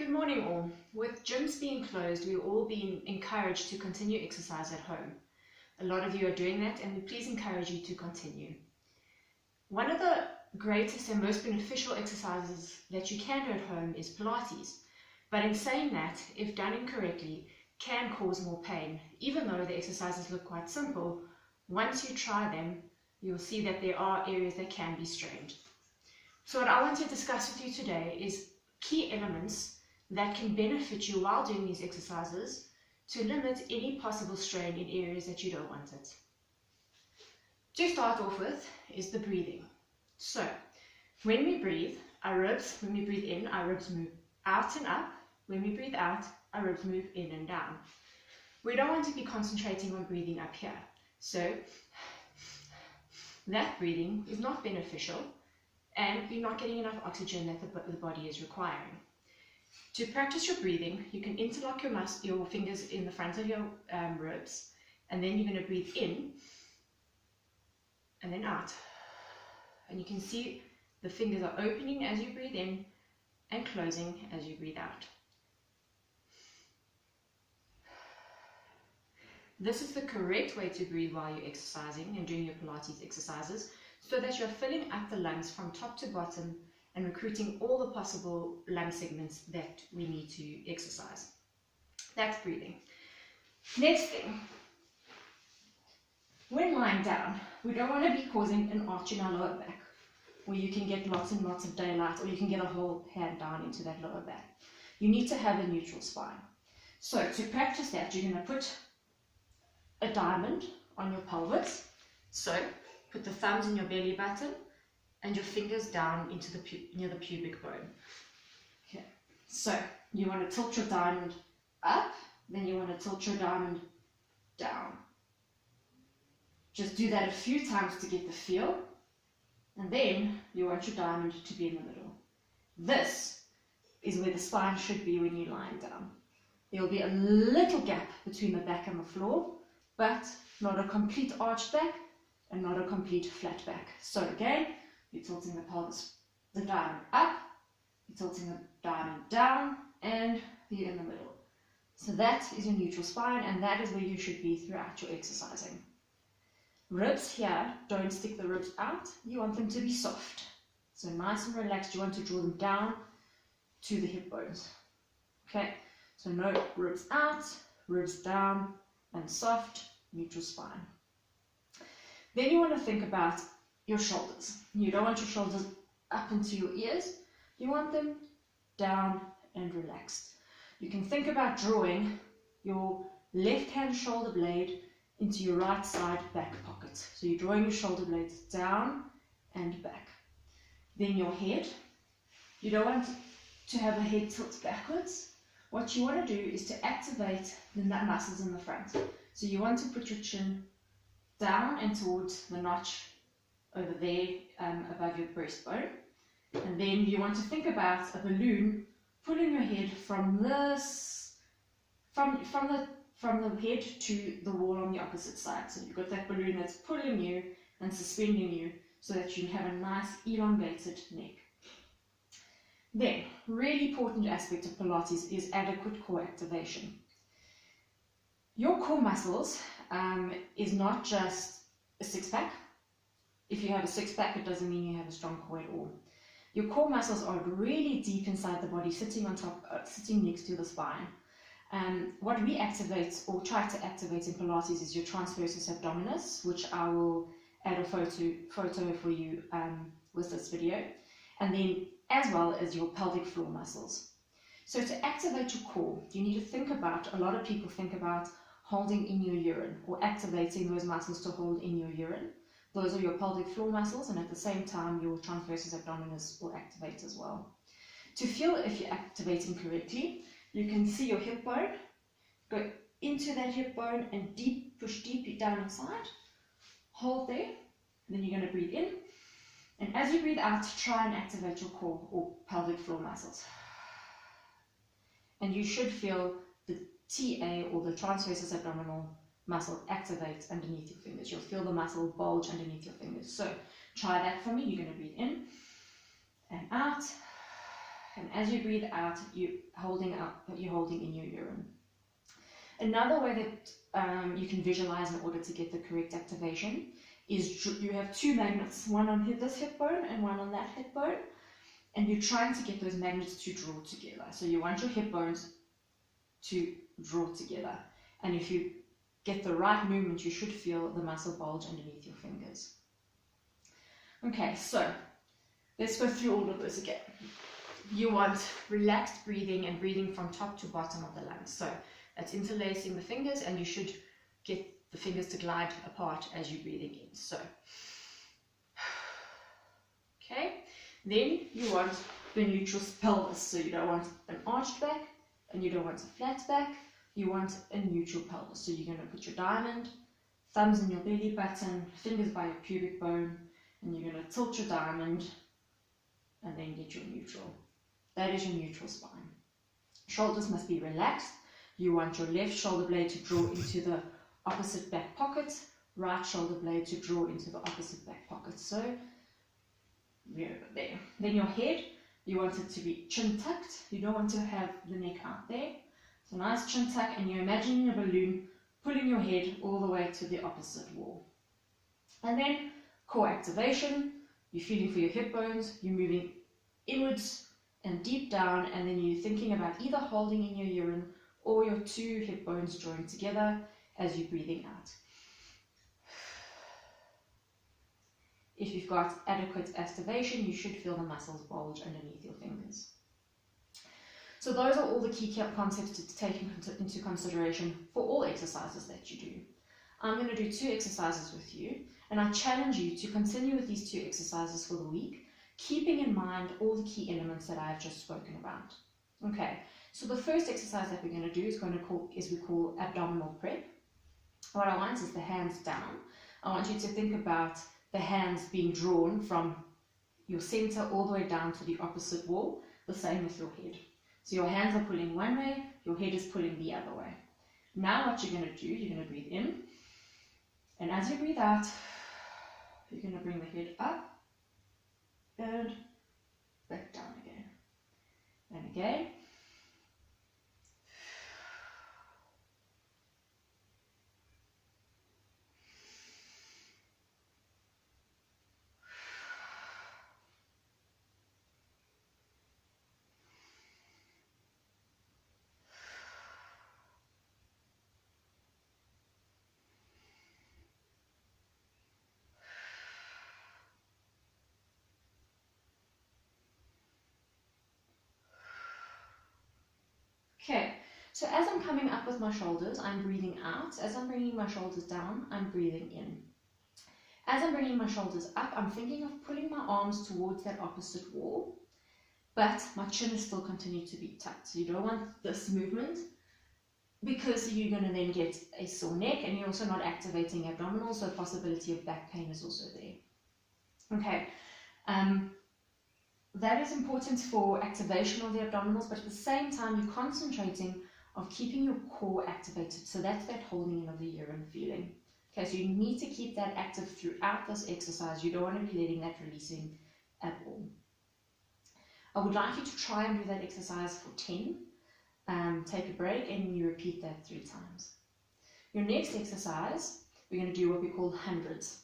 Good morning all. With gyms being closed, we're all being encouraged to continue exercise at home. A lot of you are doing that and we please encourage you to continue. One of the greatest and most beneficial exercises that you can do at home is Pilates. But in saying that, if done incorrectly, can cause more pain. Even though the exercises look quite simple, once you try them, you'll see that there are areas that can be strained. So what I want to discuss with you today is key elements that can benefit you while doing these exercises to limit any possible strain in areas that you don't want it. To start off with is the breathing. So when we breathe, when we breathe in, our ribs move out and up. When we breathe out, our ribs move in and down. We don't want to be concentrating on breathing up here. So that breathing is not beneficial and you're not getting enough oxygen that the body is requiring. To practice your breathing, you can interlock your fingers in the front of your ribs, and then you're going to breathe in and then out. And you can see the fingers are opening as you breathe in and closing as you breathe out. This is the correct way to breathe while you're exercising and doing your Pilates exercises, so that you're filling up the lungs from top to bottom and recruiting all the possible lung segments that we need to exercise. That's breathing. Next thing, when lying down, we don't want to be causing an arch in our lower back, where you can get lots and lots of daylight, or you can get a whole hand down into that lower back. You need to have a neutral spine. So to practice that, you're going to put a diamond on your pelvis. So put the thumbs in your belly button and your fingers down into near the pubic bone. Okay. So you want to tilt your diamond up, then you want to tilt your diamond down. Just do that a few times to get the feel, and then you want your diamond to be in the middle. This is where the spine should be when you're lying down. There will be a little gap between the back and the floor, but not a complete arched back and not a complete flat back. So again, you're tilting the pelvis, the diamond up, you're tilting the diamond down, and you're in the middle. So that is your neutral spine, and that is where you should be throughout your exercising. Ribs here, don't stick the ribs out, you want them to be soft. So nice and relaxed, you want to draw them down to the hip bones. Okay, so no ribs out, ribs down, and soft, neutral spine. Then you want to think about your shoulders. You don't want your shoulders up into your ears. You want them down and relaxed. You can think about drawing your left hand shoulder blade into your right side back pocket. So you're drawing your shoulder blades down and back. Then your head. You don't want to have a head tilt backwards. What you want to do is to activate the muscles in the front. So you want to put your chin down and towards the notch over there above your breastbone, and then you want to think about a balloon pulling your head from the head to the wall on the opposite side. So you've got that balloon that's pulling you and suspending you so that you have a nice elongated neck. Then, really important aspect of Pilates is adequate core activation. Your core muscles is not just a six-pack. If you have a six-pack, it doesn't mean you have a strong core at all. Your core muscles are really deep inside the body, sitting on top, sitting next to the spine. What we activate or try to activate in Pilates is your transversus abdominis, which I will add a photo for you with this video, and then as well as your pelvic floor muscles. So to activate your core, you need to think about, a lot of people think about holding in your urine or activating those muscles to hold in your urine. Those are your pelvic floor muscles, and at the same time your transversus abdominis will activate as well. To feel if you're activating correctly, you can see your hip bone, go into that hip bone and push deep down inside, hold there, and then you're going to breathe in, and as you breathe out, try and activate your core or pelvic floor muscles. And you should feel the TA or the transversus abdominal muscle activate underneath your fingers. You'll feel the muscle bulge underneath your fingers. So try that for me. You're going to breathe in and out and as you breathe out, you're holding in your urine. Another way that you can visualize in order to get the correct activation is you have two magnets, one on this hip bone and one on that hip bone, and you're trying to get those magnets to draw together. So you want your hip bones to draw together, and if you get the right movement, you should feel the muscle bulge underneath your fingers. Okay, so let's go through all of this again. You want relaxed breathing and breathing from top to bottom of the lungs. So that's interlacing the fingers, and you should get the fingers to glide apart as you're breathing in. So, okay, then you want the neutral pelvis. So you don't want an arched back and you don't want a flat back. You want a neutral pelvis. So you're going to put your diamond, thumbs in your belly button, fingers by your pubic bone, and you're going to tilt your diamond and then get your neutral. That is your neutral spine. Shoulders must be relaxed. You want your left shoulder blade to draw into the opposite back pocket, right shoulder blade to draw into the opposite back pocket. So, there. Then your head, you want it to be chin tucked. You don't want to have the neck out there. So nice chin tuck, and you're imagining a balloon pulling your head all the way to the opposite wall. And then core activation, you're feeling for your hip bones, you're moving inwards and deep down, and then you're thinking about either holding in your urine or your two hip bones joined together as you're breathing out. If you've got adequate activation, you should feel the muscles bulge underneath your fingers. So those are all the key concepts to take into consideration for all exercises that you do. I'm going to do 2 exercises with you, and I challenge you to continue with these 2 exercises for the week, keeping in mind all the key elements that I have just spoken about. Okay, so the first exercise that we're going to do is we call abdominal prep. What I want is the hands down. I want you to think about the hands being drawn from your center all the way down to the opposite wall, the same with your head. So your hands are pulling one way, your head is pulling the other way. Now what you're going to do, you're going to breathe in, and as you breathe out, you're going to bring the head up and back down again, and again. Okay, so as I'm coming up with my shoulders, I'm breathing out. As I'm bringing my shoulders down, I'm breathing in. As I'm bringing my shoulders up, I'm thinking of pulling my arms towards that opposite wall, but my chin is still continuing to be tucked. So you don't want this movement, because you're going to then get a sore neck, and you're also not activating abdominals, so the possibility of back pain is also there. Okay. That is important for activation of the abdominals, but at the same time, you're concentrating on keeping your core activated. So that's that holding in of the urine feeling. Okay, so you need to keep that active throughout this exercise. You don't want to be letting that releasing at all. I would like you to try and do that exercise for 10. Take a break, and you repeat that 3 times. Your next exercise, we're going to do what we call hundreds.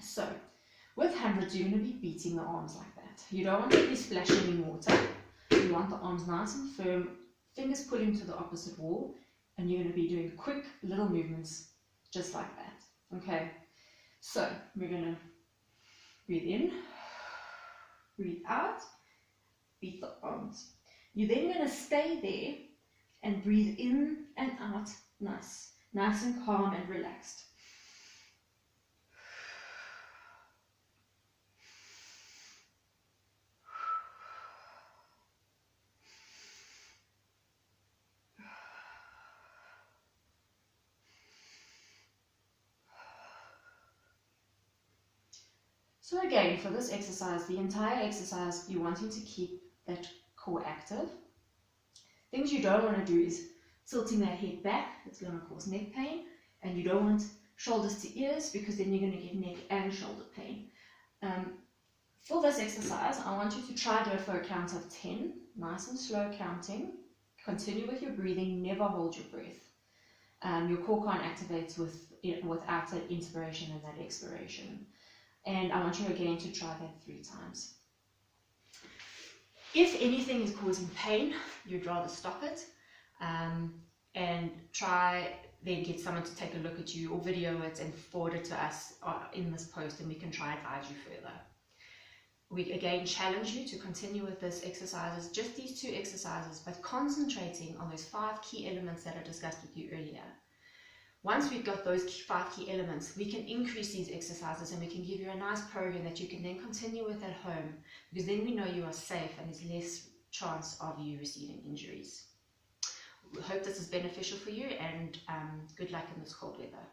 So with hundreds, you're going to be beating the arms like that. You don't want to be splashing in water. You want the arms nice and firm, fingers pulling to the opposite wall, and you're going to be doing quick little movements just like that. Okay, so we're going to breathe in, breathe out, beat the arms. You're then going to stay there and breathe in and out nice and calm and relaxed. So again, for this exercise, the entire exercise, you're wanting to keep that core active. Things you don't want to do is tilting that head back. It's going to cause neck pain. And you don't want shoulders to ears, because then you're going to get neck and shoulder pain. For this exercise, I want you to try do it for a count of 10, nice and slow counting. Continue with your breathing, never hold your breath. Your core can't activate without that inspiration and that expiration. And I want you again to try that 3 times. If anything is causing pain, you'd rather stop it and try then get someone to take a look at you or video it and forward it to us in this post, and we can try advise you further. We again challenge you to continue with this exercises, just these 2 exercises, but concentrating on those 5 key elements that I discussed with you earlier. Once we've got those 5 key elements, we can increase these exercises and we can give you a nice program that you can then continue with at home, because then we know you are safe and there's less chance of you receiving injuries. We hope this is beneficial for you, and good luck in this cold weather.